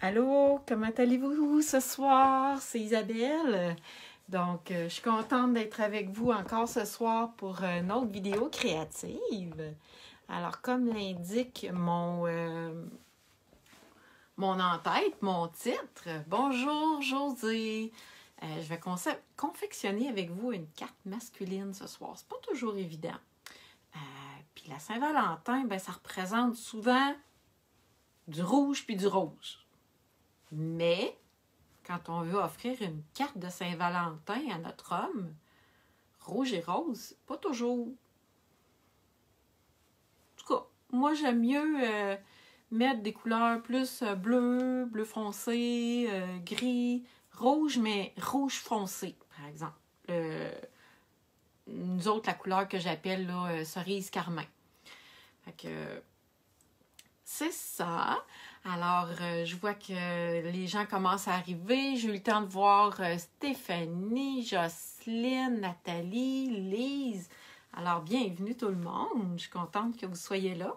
Allô, comment allez-vous ce soir? C'est Isabelle. Donc, je suis contente d'être avec vous encore ce soir pour une autre vidéo créative. Alors, comme l'indique mon en-tête, mon titre, bonjour Josée. Je vais confectionner avec vous une carte masculine ce soir. C'est pas toujours évident. Puis la Saint-Valentin, ben, ça représente souvent du rouge puis du rose. Mais, quand on veut offrir une carte de Saint-Valentin à notre homme, rouge et rose, pas toujours. En tout cas, moi, j'aime mieux mettre des couleurs plus bleu, bleu foncé, gris, rouge, mais rouge foncé, par exemple. Nous autres, la couleur que j'appelle là, cerise carmin. Fait que c'est ça. Alors, je vois que les gens commencent à arriver. J'ai eu le temps de voir Stéphanie, Jocelyne, Nathalie, Lise. Alors, bienvenue tout le monde. Je suis contente que vous soyez là.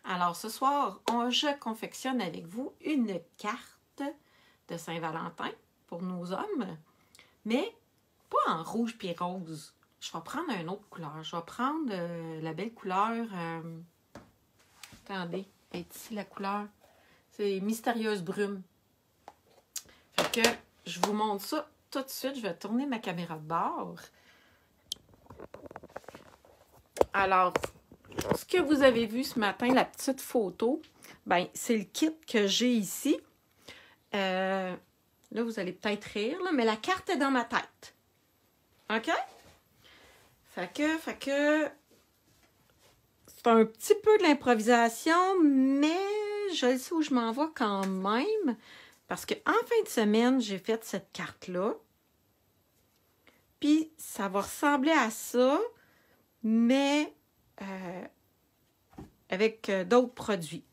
Alors, ce soir, je confectionne avec vous une carte de Saint-Valentin pour nos hommes, mais pas en rouge puis rose. Je vais prendre une autre couleur. Je vais prendre la belle couleur... attendez, est ici la couleur? C'est Mystérieuse Brume. Fait que je vous montre ça tout de suite. Je vais tourner ma caméra de bord. Alors, ce que vous avez vu ce matin, la petite photo, ben c'est le kit que j'ai ici. Là, vous allez peut-être rire, là, mais la carte est dans ma tête. OK? Fait que c'est un petit peu de l'improvisation, mais je sais où je m'en vais quand même. Parce qu'en fin de semaine, j'ai fait cette carte-là. Puis, ça va ressembler à ça, mais avec d'autres produits.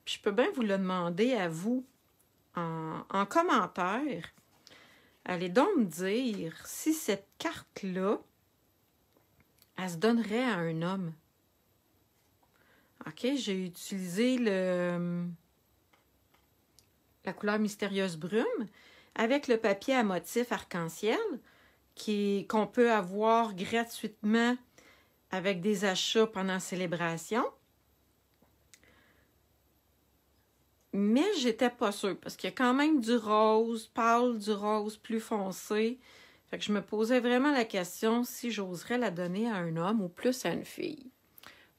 Puis, je peux bien vous le demander à vous en commentaire. Allez donc me dire si cette carte-là, elle se donnerait à un homme. OK, j'ai utilisé la couleur Mystérieuse Brume avec le papier à motif arc-en-ciel qu'on peut avoir gratuitement avec des achats pendant la célébration. Mais j'étais pas sûre parce qu'il y a quand même du rose pâle, du rose plus foncé. Fait que je me posais vraiment la question si j'oserais la donner à un homme ou plus à une fille.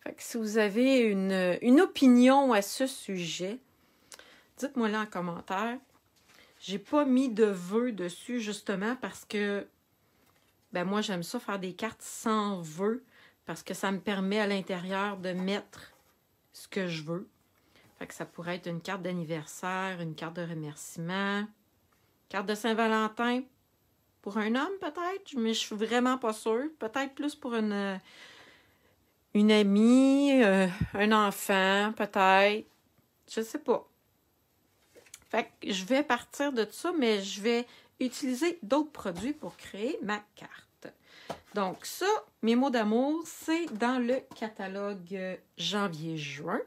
Fait que si vous avez une opinion à ce sujet, dites-moi là en commentaire. J'ai pas mis de vœux dessus justement parce que ben moi j'aime ça faire des cartes sans vœux parce que ça me permet à l'intérieur de mettre ce que je veux. Fait que ça pourrait être une carte d'anniversaire, une carte de remerciement, carte de Saint-Valentin pour un homme peut-être, mais je suis vraiment pas sûre. Peut-être plus pour une amie, un enfant, peut-être. Je sais pas. Fait que je vais partir de ça, mais je vais utiliser d'autres produits pour créer ma carte. Donc ça, mes mots d'amour, c'est dans le catalogue janvier-juin.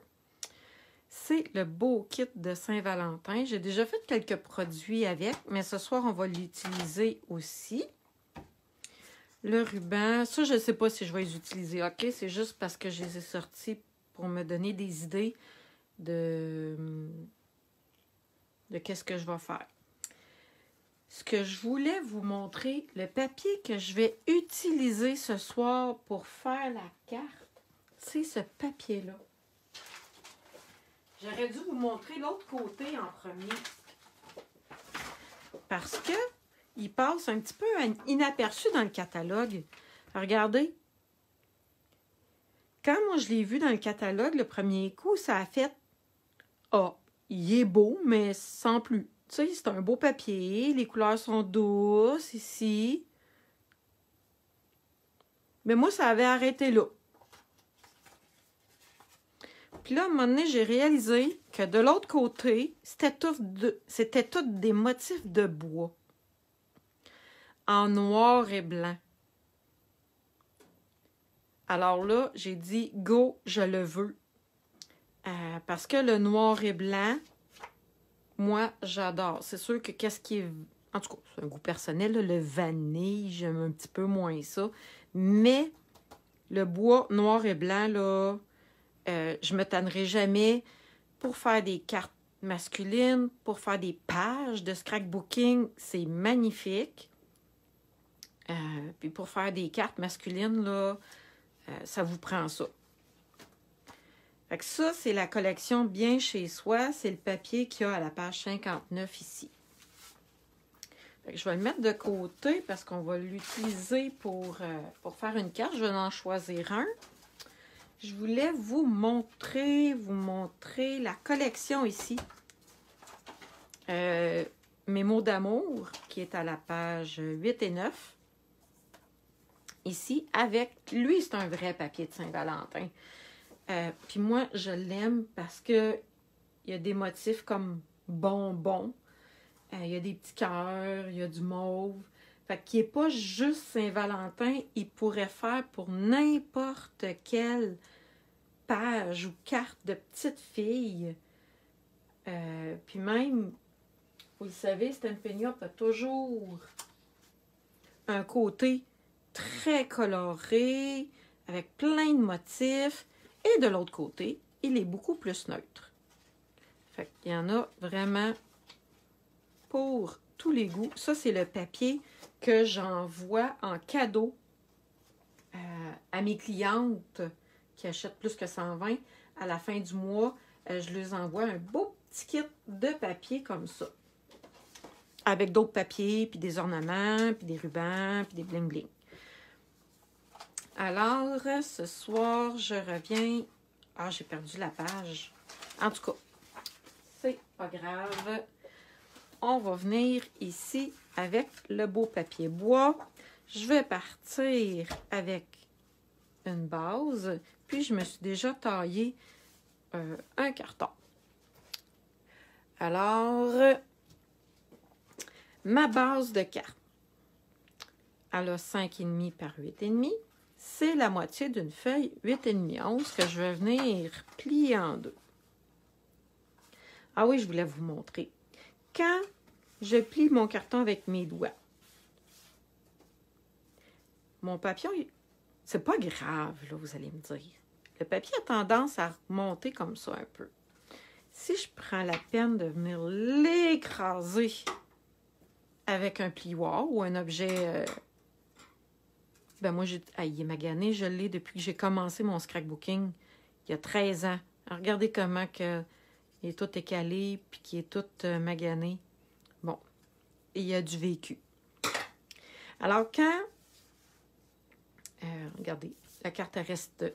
C'est le beau kit de Saint-Valentin. J'ai déjà fait quelques produits avec, mais ce soir, on va l'utiliser aussi. Le ruban, ça, je ne sais pas si je vais les utiliser, OK? C'est juste parce que je les ai sortis pour me donner des idées de qu'est-ce que je vais faire. Ce que je voulais vous montrer, le papier que je vais utiliser ce soir pour faire la carte, c'est ce papier-là. J'aurais dû vous montrer l'autre côté en premier. Parce que il passe un petit peu inaperçu dans le catalogue. Regardez. Quand moi je l'ai vu dans le catalogue, le premier coup, ça a fait « Ah, il est beau, mais sans plus. » Tu sais, c'est un beau papier, les couleurs sont douces ici. Mais moi, ça avait arrêté là. Puis là, à un moment donné, j'ai réalisé que de l'autre côté, c'était tout des motifs de bois. En noir et blanc. Alors là, j'ai dit « Go, je le veux. » Parce que le noir et blanc, moi, j'adore. C'est sûr que qu'est-ce qui est... En tout cas, c'est un goût personnel, là, le vanille, j'aime un petit peu moins ça. Mais le bois noir et blanc, là, je me tannerai jamais pour faire des cartes masculines, pour faire des pages de scrapbooking, c'est magnifique. Puis pour faire des cartes masculines, là, ça vous prend ça. Fait que ça, c'est la collection Bien chez soi. C'est le papier qu'il y a à la page 59 ici. Fait que je vais le mettre de côté parce qu'on va l'utiliser pour faire une carte. Je vais en choisir un. Je voulais vous montrer la collection ici. Mes mots d'amour, qui est à la page 8 et 9. Ici, avec... Lui, c'est un vrai papier de Saint-Valentin. Puis moi, je l'aime parce que il y a des motifs comme bonbons. Il y a des petits cœurs, il y a du mauve. Fait qu'il n'est pas juste Saint-Valentin, il pourrait faire pour n'importe quelle page ou carte de petite fille. Puis même, vous le savez, Stampin' Up a toujours un côté très coloré, avec plein de motifs. Et de l'autre côté, il est beaucoup plus neutre. Fait qu'il y en a vraiment pour tous les goûts. Ça, c'est le papier que j'envoie en cadeau à mes clientes qui achètent plus que 120. À la fin du mois, je leur envoie un beau petit kit de papier comme ça. Avec d'autres papiers, puis des ornements, puis des rubans, puis des bling-bling. Alors, ce soir, je reviens... Ah, j'ai perdu la page. En tout cas, c'est pas grave. On va venir ici avec le beau papier bois. Je vais partir avec une base. Puis, je me suis déjà taillé un carton. Alors, ma base de carte, elle a 5,5 par 8,5. C'est la moitié d'une feuille 8,5 11 que je vais venir plier en deux. Ah oui, je voulais vous montrer. Quand je plie mon carton avec mes doigts, mon papillon, c'est pas grave, là, vous allez me dire. Le papier a tendance à remonter comme ça un peu. Si je prends la peine de venir l'écraser avec un plioir ou un objet... Ben moi, il est magané, je l'ai depuis que j'ai commencé mon scrapbooking il y a 13 ans. Alors, regardez comment que, il est tout écalé puis qu'il est tout magané. Bon, et il y a du vécu. Alors, quand... regardez, la carte reste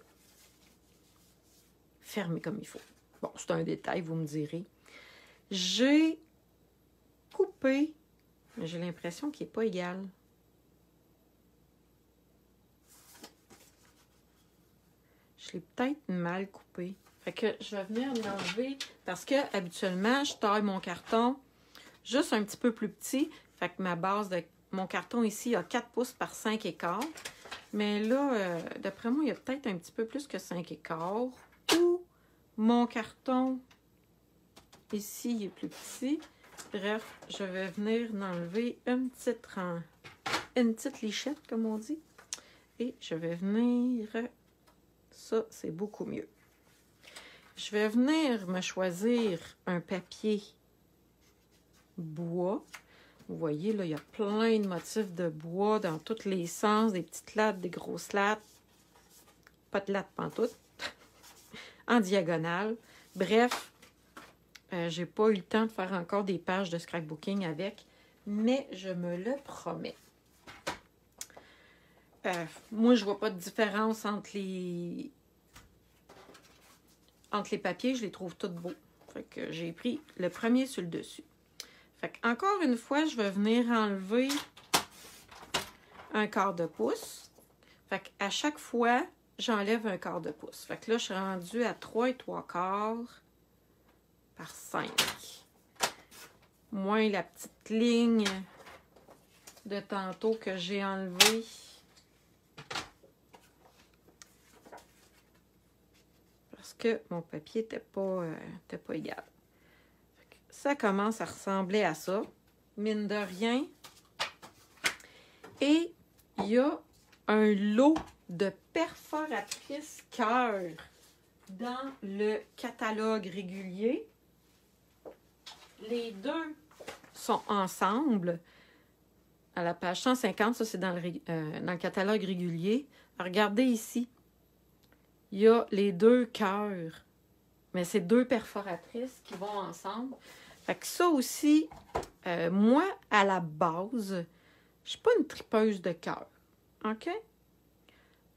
fermée comme il faut. Bon, c'est un détail, vous me direz. J'ai coupé, mais j'ai l'impression qu'il n'est pas égal. Je l'ai peut-être mal coupé. Fait que je vais venir l'enlever parce que habituellement, je taille mon carton juste un petit peu plus petit. Fait que ma base de mon carton ici a 4 pouces par 5 écarts. Mais là, d'après moi, il y a peut-être un petit peu plus que 5 écarts. Ou mon carton ici il est plus petit. Bref, je vais venir enlever une petite lichette, comme on dit. Et je vais venir... Ça, c'est beaucoup mieux. Je vais venir me choisir un papier bois. Vous voyez, là, il y a plein de motifs de bois dans tous les sens. Des petites lattes, des grosses lattes. Pas de lattes pantoute. En diagonale. Bref, j'ai pas eu le temps de faire encore des pages de scrapbooking avec. Mais je me le promets. Moi, je vois pas de différence entre les papiers. Je les trouve tous beaux. Fait que j'ai pris le premier sur le dessus. Fait que, encore une fois, je vais venir enlever un quart de pouce. Fait que à chaque fois, j'enlève un quart de pouce. Fait que là, je suis rendue à 3,75 par 5. Moins la petite ligne de tantôt que j'ai enlevée. Parce que mon papier n'était pas égal. ça commence à ressembler à ça, mine de rien. Et il y a un lot de perforatrices cœur dans le catalogue régulier. Les deux sont ensemble. À la page 150, ça c'est dans le catalogue régulier. Regardez ici. Il y a les deux cœurs. Mais c'est deux perforatrices qui vont ensemble. Fait que ça aussi, moi, à la base, je suis pas une tripeuse de cœur. OK?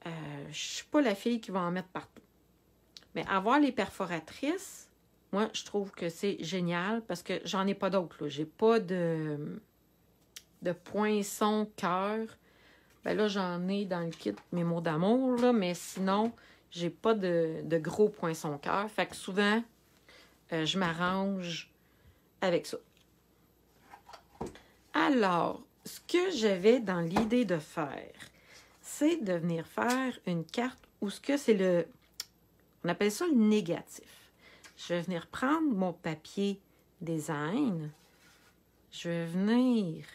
Je suis pas la fille qui va en mettre partout. Mais avoir les perforatrices, moi, je trouve que c'est génial parce que j'en ai pas d'autres. J'ai pas de poinçon cœur. Ben là, j'en ai dans le kit mes mots d'amour, là, mais sinon, j'ai pas de gros poinçon cœur. Fait que souvent, je m'arrange avec ça. Alors, ce que j'avais dans l'idée de faire, c'est de venir faire une carte où ce que c'est le... On appelle ça le négatif. Je vais venir prendre mon papier design. Je vais venir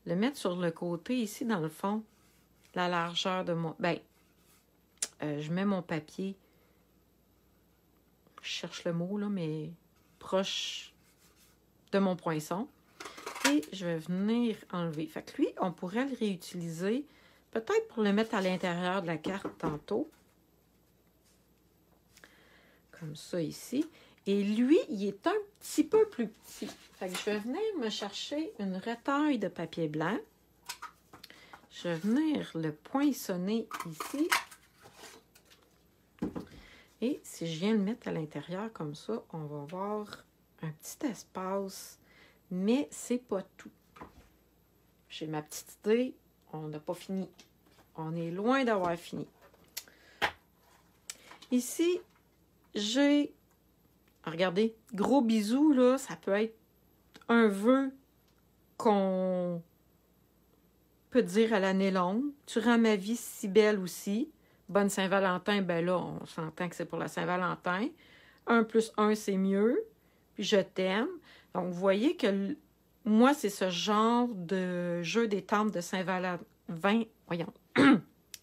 le mettre sur le côté ici, dans le fond, la largeur de mon... Ben, je mets mon papier, je cherche le mot, là, mais proche de mon poinçon. Et je vais venir enlever. Fait que lui, on pourrait le réutiliser, peut-être pour le mettre à l'intérieur de la carte tantôt. Comme ça ici. Et lui, il est un petit peu plus petit. Fait que je vais venir me chercher une retaille de papier blanc. Je vais venir le poinçonner ici. Et si je viens le mettre à l'intérieur comme ça, on va avoir un petit espace. Mais c'est pas tout. J'ai ma petite idée. On n'a pas fini. On est loin d'avoir fini. Ici, j'ai... Regardez, gros bisous, là, ça peut être un vœu qu'on peut dire à l'année longue. Tu rends ma vie si belle aussi. Bonne Saint-Valentin, ben là, on s'entend que c'est pour la Saint-Valentin. 1 plus 1, c'est mieux. Puis je t'aime. Donc, vous voyez que moi, c'est ce genre de jeu des temples de Saint-Valentin,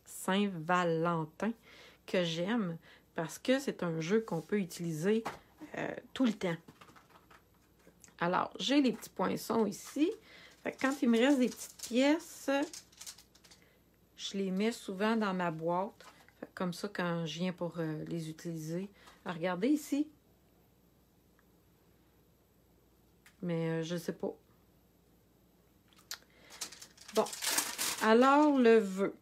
Saint-Valentin que j'aime parce que c'est un jeu qu'on peut utiliser tout le temps. Alors, j'ai les petits poinçons ici. Fait que quand il me reste des petites pièces, je les mets souvent dans ma boîte. Fait que comme ça, quand je viens pour les utiliser. Alors, regardez ici. Mais je ne sais pas. Bon. Alors, le vœu.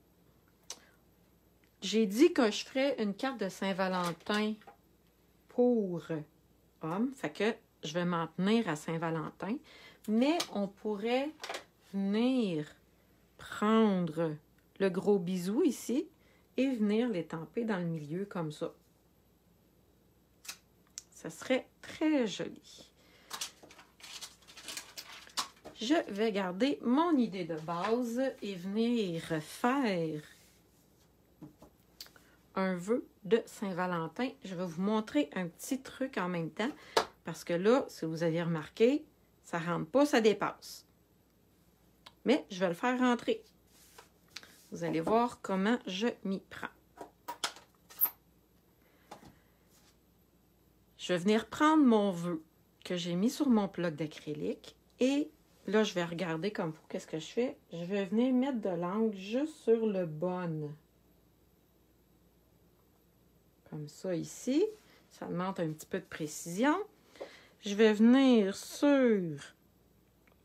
J'ai dit que je ferais une carte de Saint-Valentin pour homme. Fait que je vais m'en tenir à Saint-Valentin. Mais on pourrait venir prendre le gros bisou ici et venir l'étamper dans le milieu comme ça. Ça serait très joli. Je vais garder mon idée de base et venir faire un vœu de Saint-Valentin. Je vais vous montrer un petit truc en même temps parce que là, si vous avez remarqué, ça ne rentre pas, ça dépasse. Mais je vais le faire rentrer. Vous allez voir comment je m'y prends. Je vais venir prendre mon vœu que j'ai mis sur mon bloc d'acrylique et là, je vais regarder comme vous, qu'est-ce que je fais. Je vais venir mettre de l'angle juste sur le bun. Comme ça ici. Ça demande un petit peu de précision. Je vais venir sur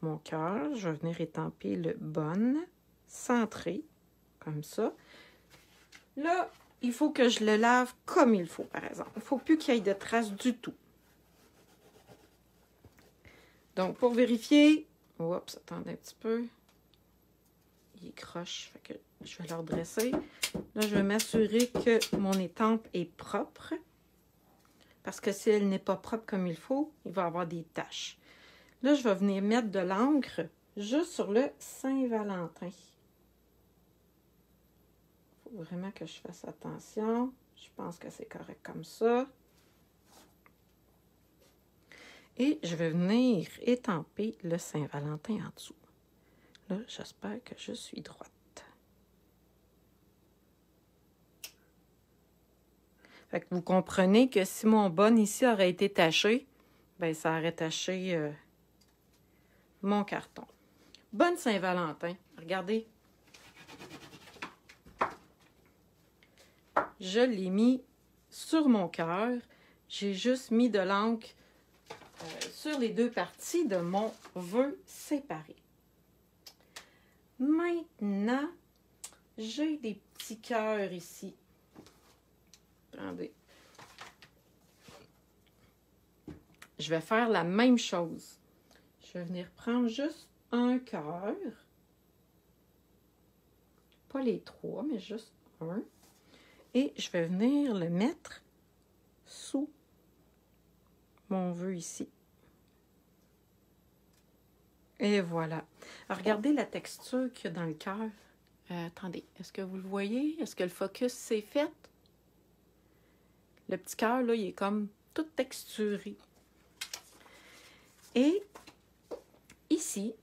mon cœur. Je vais venir étamper le bun centré. Comme ça. Là, il faut que je le lave comme il faut, par exemple. Il ne faut plus qu'il y ait de traces du tout. Donc, pour vérifier... Oups, attendez un petit peu. Il est croche, fait que je vais le redresser. Là, je vais m'assurer que mon étampe est propre. Parce que si elle n'est pas propre comme il faut, il va y avoir des taches. Là, je vais venir mettre de l'encre juste sur le Saint-Valentin. Il faut vraiment que je fasse attention. Je pense que c'est correct comme ça. Et je vais venir étamper le Saint-Valentin en dessous. Là, j'espère que je suis droite. Fait que vous comprenez que si mon bon ici aurait été taché, ben ça aurait taché mon carton. Bonne Saint-Valentin. Regardez. Je l'ai mis sur mon cœur. J'ai juste mis de l'encre sur les deux parties de mon vœu séparé. Maintenant, j'ai des petits cœurs ici. Attendez. Je vais faire la même chose. Je vais venir prendre juste un cœur. Pas les trois, mais juste un. Et je vais venir le mettre sous mon vœu ici. Et voilà. Alors, regardez la texture qu'il y a dans le cœur. Attendez, est-ce que vous le voyez? Est-ce que le focus s'est fait? Le petit cœur, là, il est comme tout texturé. Et ici,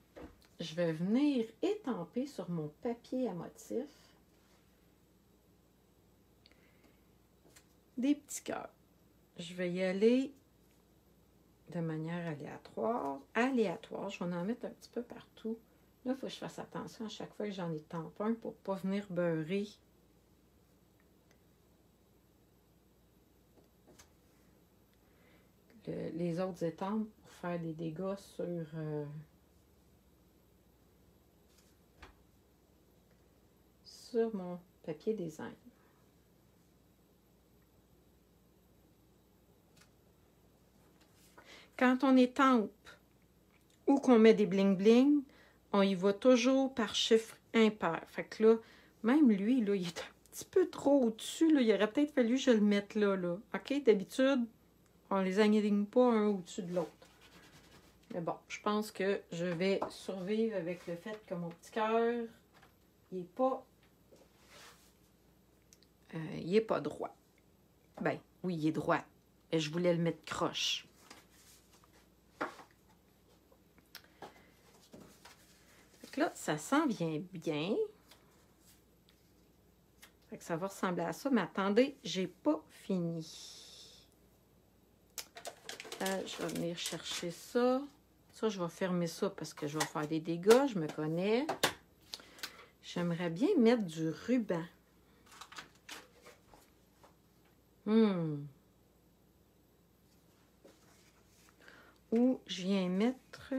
je vais venir étamper sur mon papier à motif des petits cœurs. Je vais y aller de manière aléatoire. Je vais en mettre un petit peu partout. Là, il faut que je fasse attention à chaque fois que j'en étampe un pour ne pas venir beurrer les autres étampes pour faire des dégâts sur mon papier design. Quand on étampe ou qu'on met des bling-bling, on y va toujours par chiffre impair. Fait que là, même lui, là, il est un petit peu trop au-dessus. Il aurait peut-être fallu que je le mette là. OK? D'habitude, on les aligne pas un au-dessus de l'autre. Mais bon, je pense que je vais survivre avec le fait que mon petit cœur, il est pas droit. Ben, oui, il est droit. Mais je voulais le mettre croche. Fait que là, ça s'en vient bien. Fait que ça va ressembler à ça. Mais attendez, j'ai pas fini. Je vais venir chercher ça. Ça, je vais fermer ça parce que je vais faire des dégâts. Je me connais. J'aimerais bien mettre du ruban. Ou je viens mettre...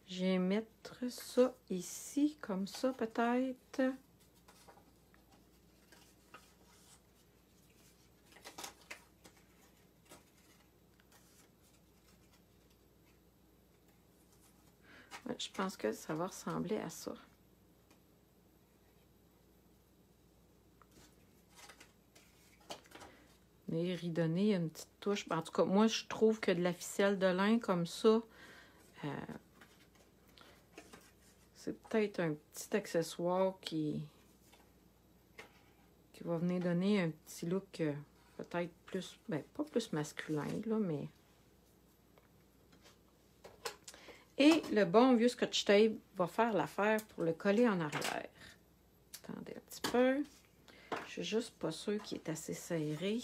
Je viens mettre ça ici, comme ça peut-être. Ouais, je pense que ça va ressembler à ça. Venir y donner une petite touche. En tout cas, moi, je trouve que de la ficelle de lin comme ça, c'est peut-être un petit accessoire qui va venir donner un petit look peut-être plus, ben pas plus masculin, là, mais... Et le bon vieux Scotch Tape va faire l'affaire pour le coller en arrière. Attendez un petit peu. Je suis juste pas sûre qu'il est assez serré.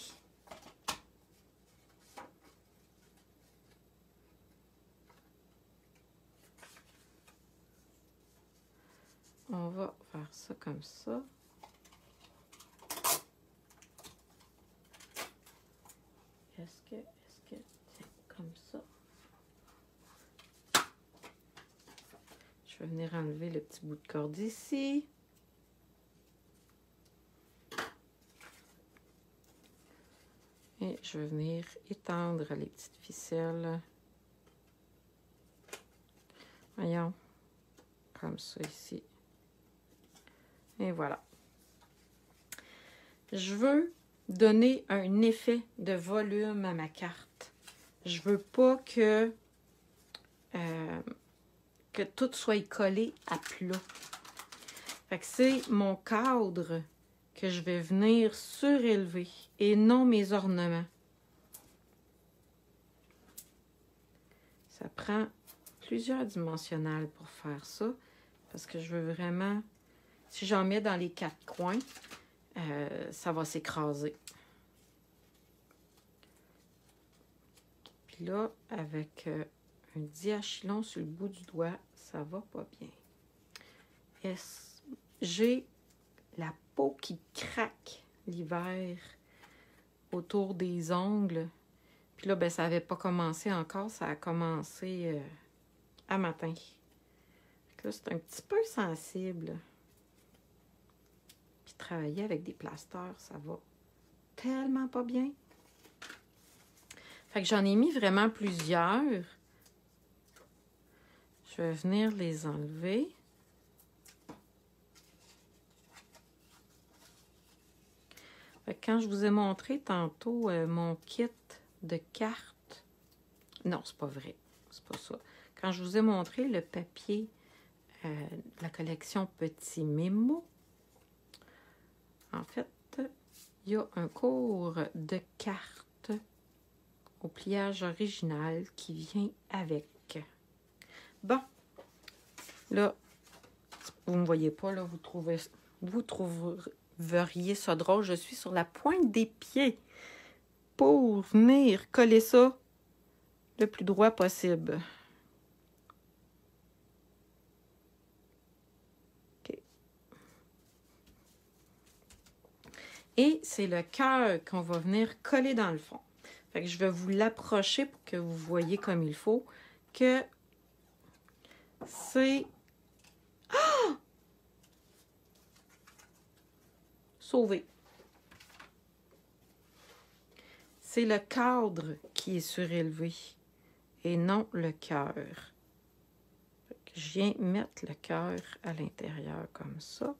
On va faire ça comme ça. Est-ce que, tiens, comme ça. Je vais venir enlever le petit bout de corde ici. Et je vais venir étendre les petites ficelles. Voyons, comme ça ici. Et voilà. Je veux donner un effet de volume à ma carte. Je veux pas que tout soit collé à plat. Fait que c'est mon cadre que je vais venir surélever et non mes ornements. Ça prend plusieurs dimensionnels pour faire ça. Parce que je veux vraiment... Si j'en mets dans les 4 coins, ça va s'écraser. Puis là, avec un diachylon sur le bout du doigt, ça va pas bien. J'ai la peau qui craque l'hiver autour des ongles. Puis là, ben, ça n'avait pas commencé encore, ça a commencé à matin. Là, c'est un petit peu sensible. Puis travailler avec des plasteurs, ça va tellement pas bien. Fait que j'en ai mis vraiment plusieurs. Je vais venir les enlever. Fait que quand je vous ai montré tantôt mon kit de cartes... Non, c'est pas vrai. C'est pas ça. Quand je vous ai montré le papier de la collection Petit Mémo, en fait, il y a un cours de cartes au pliage original qui vient avec. Bon, là, vous ne me voyez pas, là, vous trouveriez ça drôle. Je suis sur la pointe des pieds pour venir coller ça le plus droit possible. OK. Et c'est le cœur qu'on va venir coller dans le fond. Fait que je vais vous l'approcher pour que vous voyez comme il faut que c'est... Ah! Sauvé. C'est le cadre qui est surélevé et non le cœur. Je viens mettre le cœur à l'intérieur comme ça.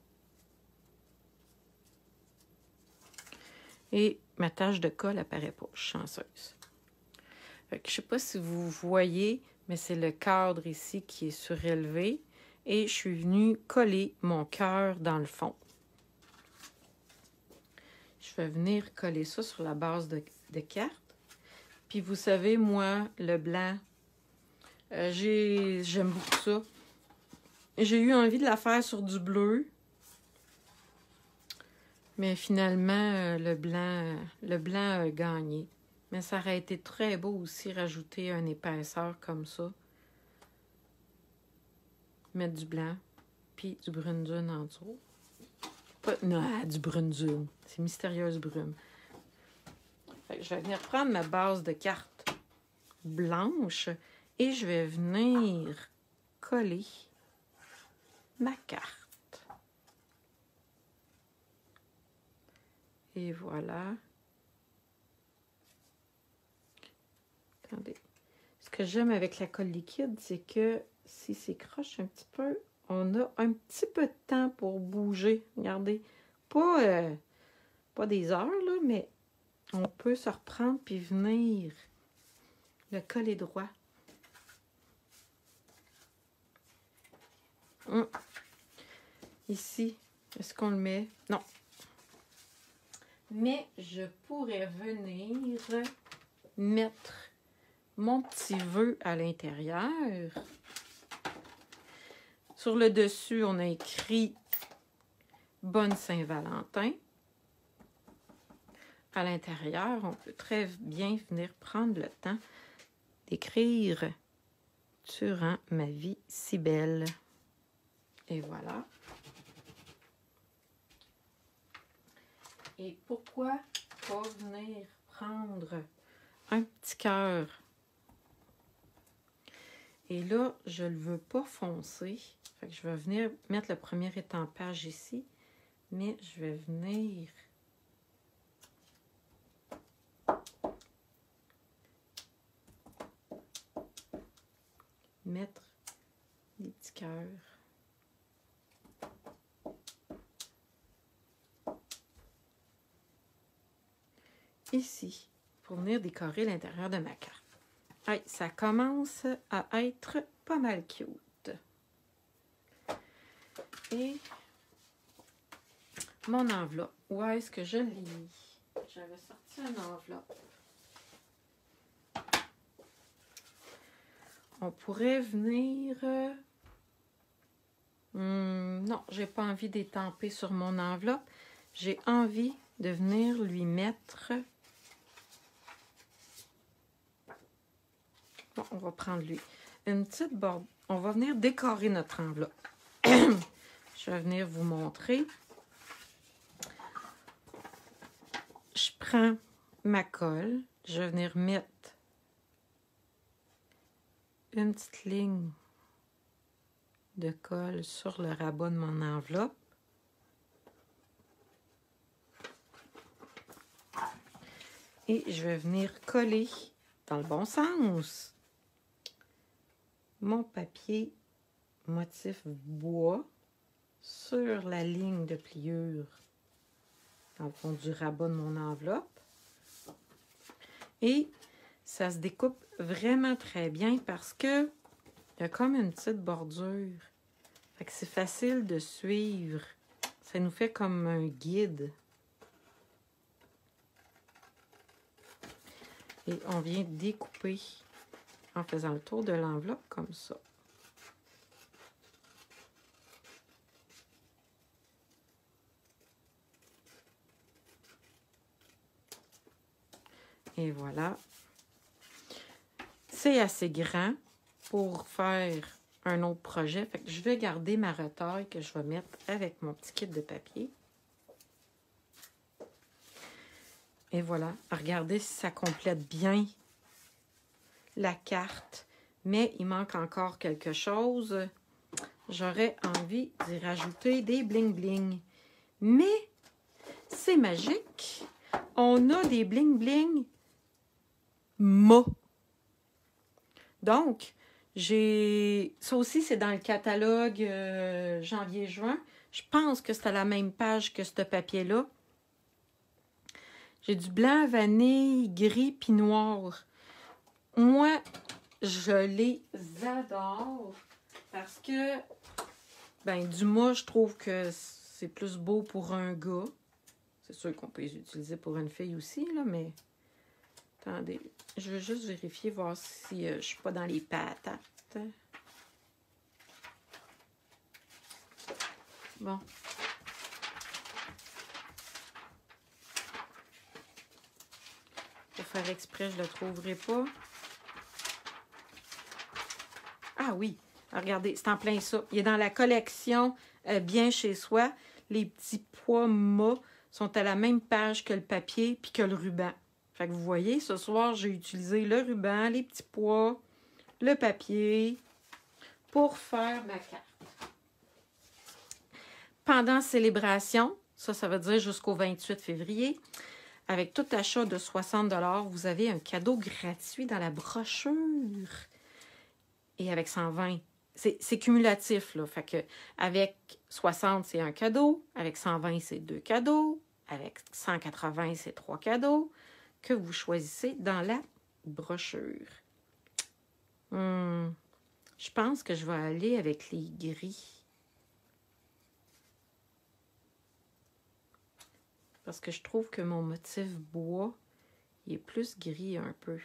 Et ma tache de colle apparaît pas. Je suis chanceuse. Fait que je sais pas si vous voyez, mais c'est le cadre ici qui est surélevé. Et je suis venue coller mon cœur dans le fond. Je vais venir coller ça sur la base de cartes. Puis vous savez, moi, le blanc, j'aime beaucoup ça. J'ai eu envie de la faire sur du bleu. Mais finalement, le blanc a gagné. Mais ça aurait été très beau aussi rajouter une épaisseur comme ça. Mettre du blanc, puis du brune dune en dessous. Non, du brune dune. C'est mystérieuse brume. Fait que je vais venir prendre ma base de cartes blanche et je vais venir coller ma carte. Et voilà. Attendez. Ce que j'aime avec la colle liquide, c'est que si c'est croche un petit peu, on a un petit peu de temps pour bouger. Regardez. Pas des heures, là, mais on peut se reprendre puis venir le coller droit. Ici, est-ce qu'on le met? Non. Mais je pourrais venir mettre mon petit vœu à l'intérieur. Sur le dessus, on a écrit « Bonne Saint-Valentin ». À l'intérieur, on peut très bien venir prendre le temps d'écrire « Tu rends ma vie si belle ». Et voilà. Et pourquoi pas venir prendre un petit cœur? Et là, je ne le veux pas foncer. Fait que je vais venir mettre le premier étampage ici. Mais je vais venir mettre des petits cœurs. Ici, pour venir décorer l'intérieur de ma carte. Hey, ça commence à être pas mal cute. Et mon enveloppe, où est-ce que je l'ai mis? J'avais sorti une enveloppe. on pourrait venir... non, j'ai pas envie d'étamper sur mon enveloppe. J'ai envie de venir lui mettre... Bon, on va prendre lui. Une petite borde. On va venir décorer notre enveloppe. Je vais venir vous montrer. Je prends ma colle. Je vais venir mettre une petite ligne de colle sur le rabat de mon enveloppe. Et je vais venir coller dans le bon sens mon papier motif bois sur la ligne de pliure dans le fond du rabat de mon enveloppe. Et ça se découpe vraiment très bien parce que il y a comme une petite bordure. Fait que c'est facile de suivre. Ça nous fait comme un guide. Et on vient découper en faisant le tour de l'enveloppe comme ça. Et voilà. C'est assez grand pour faire un autre projet. Fait que je vais garder ma retaille que je vais mettre avec mon petit kit de papier. Et voilà. Regardez si ça complète bien la carte. Mais il manque encore quelque chose. J'aurais envie d'y rajouter des bling-bling. Mais c'est magique. On a des bling-bling Ma. Donc, ça aussi, c'est dans le catalogue janvier-juin. Je pense que c'est à la même page que ce papier-là. J'ai du blanc, vanille, gris puis noir. Moi, je les adore parce que, ben, du mat, je trouve que c'est plus beau pour un gars. C'est sûr qu'on peut les utiliser pour une fille aussi, là, mais... Attendez, je veux juste vérifier, voir si je suis pas dans les patates. Bon. Pour faire exprès, je le trouverai pas. Ah oui, regardez, c'est en plein ça. Il est dans la collection Bien chez soi. Les petits pois mâts sont à la même page que le papier puis que le ruban. Fait que vous voyez, ce soir, j'ai utilisé le ruban, les petits pois, le papier pour faire ma carte. Pendant célébration, ça veut dire jusqu'au 28 février, avec tout achat de 60 $, vous avez un cadeau gratuit dans la brochure. Et avec 120, c'est cumulatif, là. Fait que avec 60, c'est un cadeau. Avec 120, c'est 2 cadeaux. Avec 180, c'est 3 cadeaux que vous choisissez dans la brochure. Je pense que je vais aller avec les gris. Parce que je trouve que mon motif bois, il est plus gris un peu.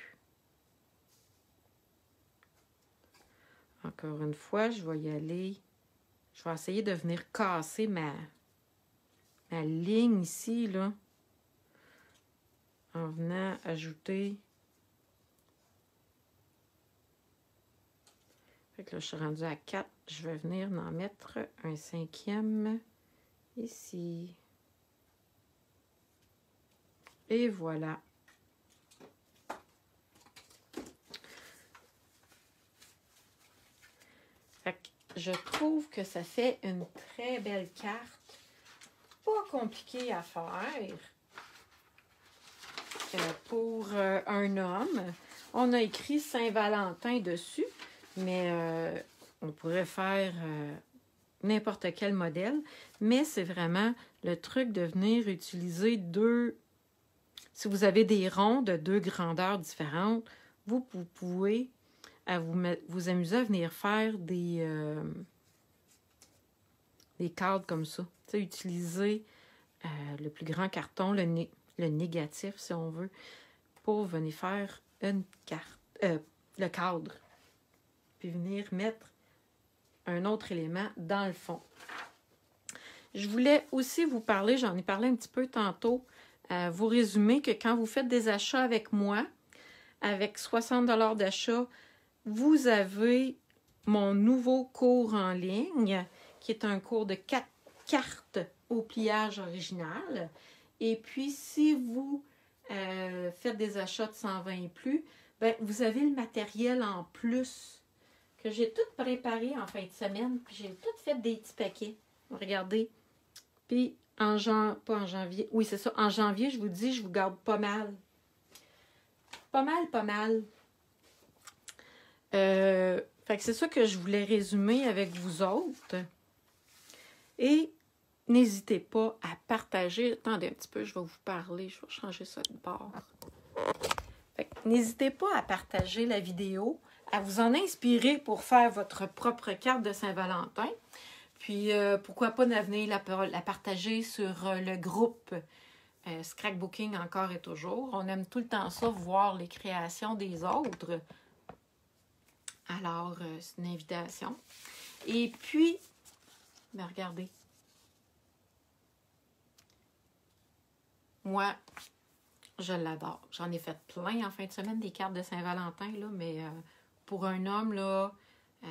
Encore une fois, je vais y aller. Je vais essayer de venir casser ma ligne ici, là. En venant ajouter. Fait que là, je suis rendue à 4. Je vais venir en mettre un 5e ici. Et voilà. Fait que je trouve que ça fait une très belle carte. Pas compliquée à faire. Pour un homme. On a écrit Saint-Valentin dessus, mais on pourrait faire n'importe quel modèle. Mais c'est vraiment le truc de venir utiliser deux... Si vous avez des ronds de 2 grandeurs différentes, vous pouvez vous amuser à venir faire des cadres comme ça. Tu sais, utiliser le plus grand carton, le négatif, si on veut, pour venir faire une carte, le cadre. puis venir mettre un autre élément dans le fond. Je voulais aussi vous parler, j'en ai parlé un petit peu tantôt, vous résumer que quand vous faites des achats avec moi, avec 60 $ d'achat, vous avez mon nouveau cours en ligne, qui est un cours de 4 cartes au pliage original. Et puis, si vous faites des achats de 120 et plus, ben, vous avez le matériel en plus que j'ai tout préparé en fin de semaine, puis j'ai tout fait des petits paquets. Regardez. Puis, pas en janvier, oui, c'est ça, en janvier, je vous dis, je vous garde pas mal. Pas mal. Fait que c'est ça que je voulais résumer avec vous autres. Et n'hésitez pas à partager. Attendez un petit peu, je vais vous parler. Je vais changer ça de bord. Fait que n'hésitez pas à partager la vidéo, à vous en inspirer pour faire votre propre carte de Saint-Valentin. Puis, pourquoi pas venir la partager sur le groupe Scrapbooking encore et toujours. On aime tout le temps ça, voir les créations des autres. Alors, c'est une invitation. Et puis, ben regardez. Moi, je l'adore. J'en ai fait plein en fin de semaine, des cartes de Saint-Valentin, là, mais pour un homme, là,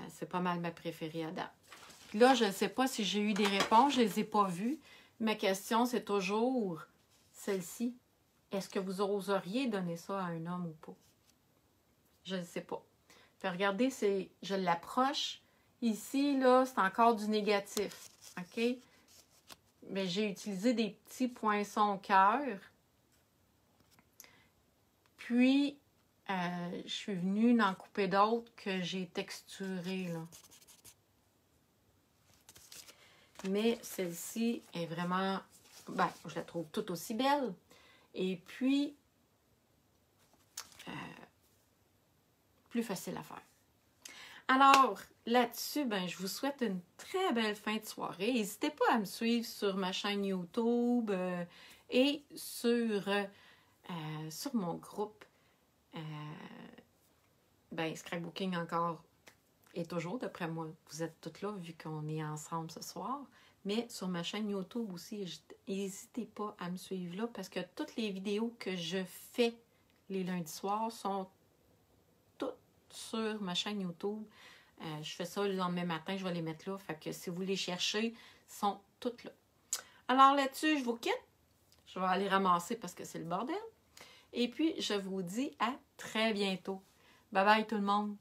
c'est pas mal ma préférée à date. Là, je ne sais pas si j'ai eu des réponses, je ne les ai pas vues. Ma question, c'est toujours celle-ci. Est-ce que vous oseriez donner ça à un homme ou pas? Je ne sais pas. Puis regardez, je l'approche. Ici, là, c'est encore du négatif. OK? Mais j'ai utilisé des petits poinçons cœur. Puis, je suis venue d'en couper d'autres que j'ai texturées, là. Mais celle-ci est vraiment, ben, je la trouve tout aussi belle. Et puis, plus facile à faire. Alors, là-dessus, ben, je vous souhaite une très belle fin de soirée. N'hésitez pas à me suivre sur ma chaîne YouTube et sur mon groupe. Ben, Scrapbooking encore et toujours, d'après moi, vous êtes toutes là vu qu'on est ensemble ce soir. Mais sur ma chaîne YouTube aussi, n'hésitez pas à me suivre là parce que toutes les vidéos que je fais les lundis soirs sont toutes sur ma chaîne YouTube. Je fais ça le lendemain matin, je vais les mettre là. Fait que si vous les cherchez, sont toutes là. Alors là-dessus, je vous quitte. Je vais aller ramasser parce que c'est le bordel. Et puis, je vous dis à très bientôt. Bye bye tout le monde.